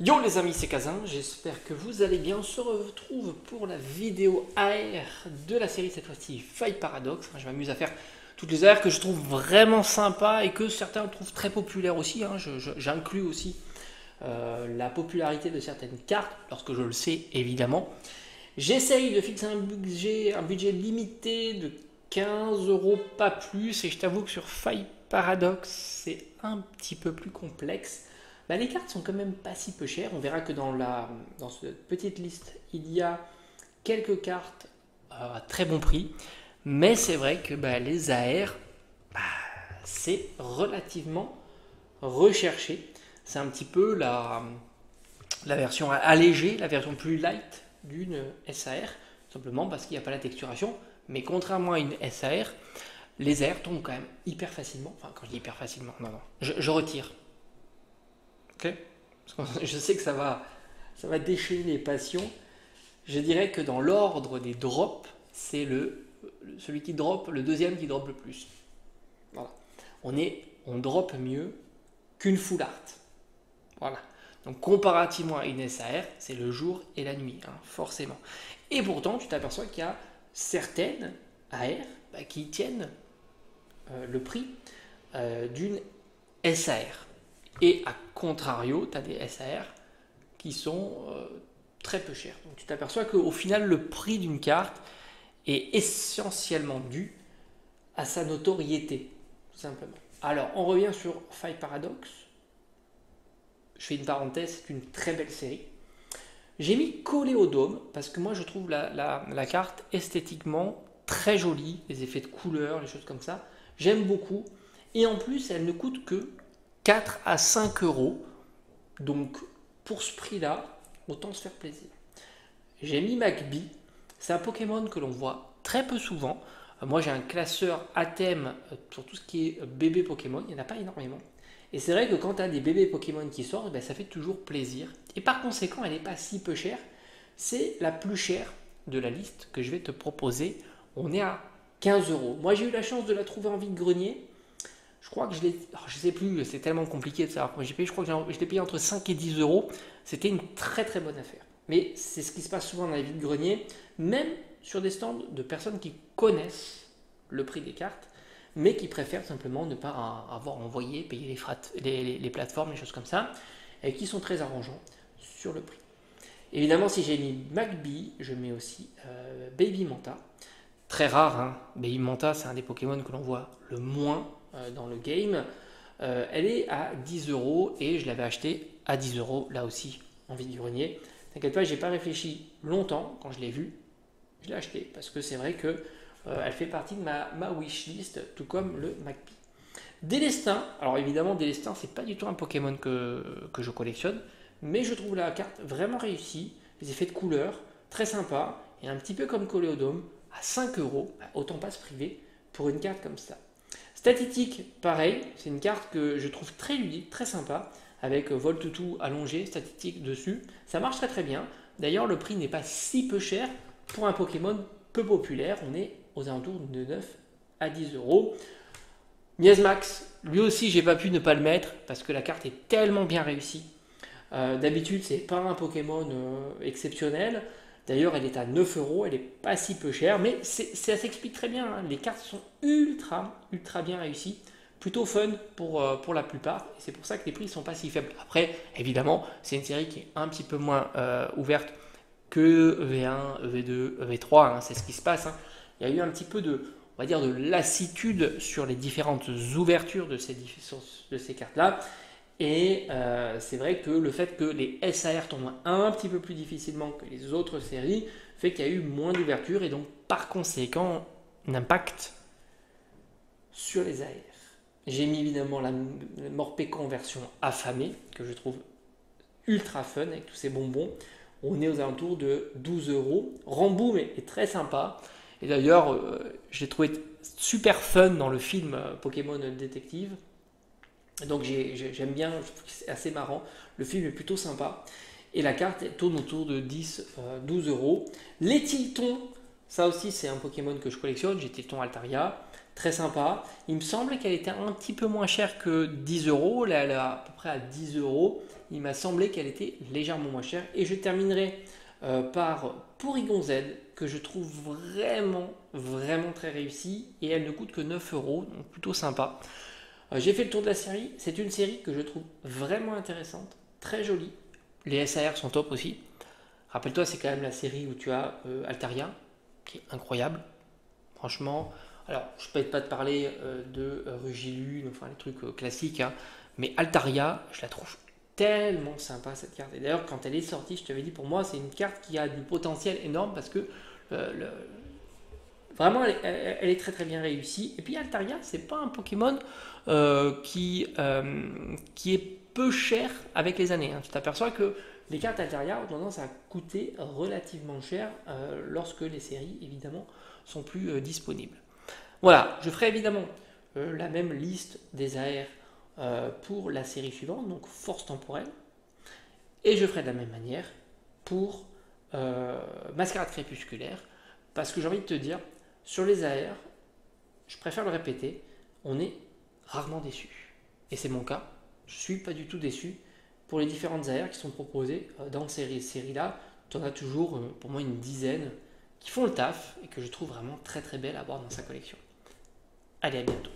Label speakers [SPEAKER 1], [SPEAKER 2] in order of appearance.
[SPEAKER 1] Yo les amis, c'est Kazin, j'espère que vous allez bien. On se retrouve pour la vidéo AR de la série, cette fois-ci Fight Paradox. Je m'amuse à faire toutes les AR que je trouve vraiment sympas et que certains trouvent très populaires aussi. J'inclus aussi la popularité de certaines cartes, lorsque je le sais évidemment. J'essaye de fixer un budget limité de 15 euros, pas plus, et je t'avoue que sur Fight Paradox, c'est un petit peu plus complexe. Les cartes sont quand même pas si peu chères. On verra que dans cette petite liste, il y a quelques cartes à très bon prix. Mais c'est vrai que les AR, c'est relativement recherché. C'est un petit peu la version allégée, la version plus light d'une SAR. Simplement parce qu'il n'y a pas la texturation. Mais contrairement à une SAR, les AR tombent quand même hyper facilement. Enfin, quand je dis hyper facilement, non. Je retire. Okay. Je sais que ça va déchaîner les passions. Je dirais que dans l'ordre des drops, c'est celui qui drop, le deuxième qui drop le plus. Voilà. On drop mieux qu'une full art. Voilà. Donc comparativement à une SAR, c'est le jour et la nuit, forcément. Et pourtant, tu t'aperçois qu'il y a certaines AR qui tiennent le prix d'une SAR. Et à contrario, tu as des SAR qui sont très peu chers. Donc tu t'aperçois qu'au final, le prix d'une carte est essentiellement dû à sa notoriété, tout simplement. Alors, on revient sur Fight Paradox. Je fais une parenthèse, c'est une très belle série. J'ai mis Coléodome parce que moi, je trouve la carte esthétiquement très jolie, les effets de couleurs, les choses comme ça. J'aime beaucoup. Et en plus, elle ne coûte que 4 à 5 euros. Donc pour ce prix-là, autant se faire plaisir. J'ai mis Magby. C'est un Pokémon que l'on voit très peu souvent. Moi j'ai un classeur à thème sur tout ce qui est bébé Pokémon. Il n'y en a pas énormément. Et c'est vrai que quand tu as des bébés Pokémon qui sortent, ça fait toujours plaisir. Et par conséquent, elle n'est pas si peu chère. C'est la plus chère de la liste que je vais te proposer. On est à 15 euros. Moi j'ai eu la chance de la trouver en vide-grenier. Je crois que je sais plus, c'est tellement compliqué de savoir comment j'ai payé. Je crois que je l'ai payé entre 5 et 10 euros. C'était une très très bonne affaire. Mais c'est ce qui se passe souvent dans les vides-greniers, même sur des stands de personnes qui connaissent le prix des cartes, mais qui préfèrent simplement ne pas avoir envoyé, payer les plateformes, les choses comme ça, et qui sont très arrangeants sur le prix. Évidemment, si j'ai mis Magby, je mets aussi Baby Manta. Très rare, Baby Manta, c'est un des Pokémon que l'on voit le moins dans le game. Elle est à 10 euros et je l'avais acheté à 10 euros là aussi en vide-grenier. T'inquiète pas, j'ai pas réfléchi longtemps quand je l'ai vu. Je l'ai acheté parce que c'est vrai que elle fait partie de ma wishlist, tout comme le Magpie. Délestin, alors évidemment Délestin c'est pas du tout un Pokémon que je collectionne, mais je trouve la carte vraiment réussie, les effets de couleur très sympa et un petit peu comme Coléodome à 5 euros, autant pas se priver pour une carte comme ça. Statistique, pareil, c'est une carte que je trouve très ludique, très sympa, avec Voltoutou allongé, statistique dessus. Ça marche très très bien. D'ailleurs, le prix n'est pas si peu cher pour un Pokémon peu populaire. On est aux alentours de 9 à 10 euros. Miasmax, lui aussi, j'ai pas pu ne pas le mettre parce que la carte est tellement bien réussie. D'habitude, c'est pas un Pokémon exceptionnel. D'ailleurs, elle est à 9 euros, elle n'est pas si peu chère, mais ça s'explique très bien. Les cartes sont ultra bien réussies, plutôt fun pour la plupart, et c'est pour ça que les prix ne sont pas si faibles. Après, évidemment, c'est une série qui est un petit peu moins ouverte que EV1, EV2, EV3, c'est ce qui se passe. Il y a eu un petit peu on va dire, de lassitude sur les différentes ouvertures de ces cartes-là. Et c'est vrai que le fait que les SAR tombent un petit peu plus difficilement que les autres séries fait qu'il y a eu moins d'ouverture et donc par conséquent un impact sur les AR. J'ai mis évidemment la Morpeko en version affamée que je trouve ultra fun avec tous ces bonbons. On est aux alentours de 12 euros. Ramboum est très sympa. Et d'ailleurs, je l'ai trouvé super fun dans le film Pokémon Détective. Donc j'aime bien, je trouve que c'est assez marrant. Le film est plutôt sympa. Et la carte tourne autour de 10-12 euros. Les Tiltons, ça aussi c'est un Pokémon que je collectionne. J'ai Tilton Altaria. très sympa. Il me semble qu'elle était un petit peu moins chère que 10 euros. Là, elle est à peu près à 10 euros. Il m'a semblé qu'elle était légèrement moins chère. Et je terminerai par Porygon Z, que je trouve vraiment très réussi. Et elle ne coûte que 9 euros, donc plutôt sympa. J'ai fait le tour de la série. C'est une série que je trouve vraiment intéressante, très jolie. Les SAR sont top aussi. Rappelle-toi, c'est quand même la série où tu as Altaria, qui est incroyable. Franchement, alors je ne peux pas te parler de Rugilune, enfin les trucs classiques, hein, mais Altaria, je la trouve tellement sympa cette carte. Et d'ailleurs, quand elle est sortie, je t'avais dit, pour moi, c'est une carte qui a du potentiel énorme parce que vraiment, elle est très bien réussie. Et puis Altaria, c'est pas un Pokémon qui est peu cher avec les années, hein. Tu t'aperçois que les cartes Altaria ont tendance à coûter relativement cher lorsque les séries, évidemment, sont plus disponibles. Voilà, je ferai évidemment la même liste des AR pour la série suivante, donc Force Temporelle. Et je ferai de la même manière pour Mascarade Crépusculaire, parce que j'ai envie de te dire, sur les AR, je préfère le répéter, on est rarement déçu. Et c'est mon cas, je ne suis pas du tout déçu pour les différentes AR qui sont proposées dans ces séries-là. Tu en as toujours, pour moi, une dizaine qui font le taf et que je trouve vraiment très belle à avoir dans sa collection. Allez, à bientôt.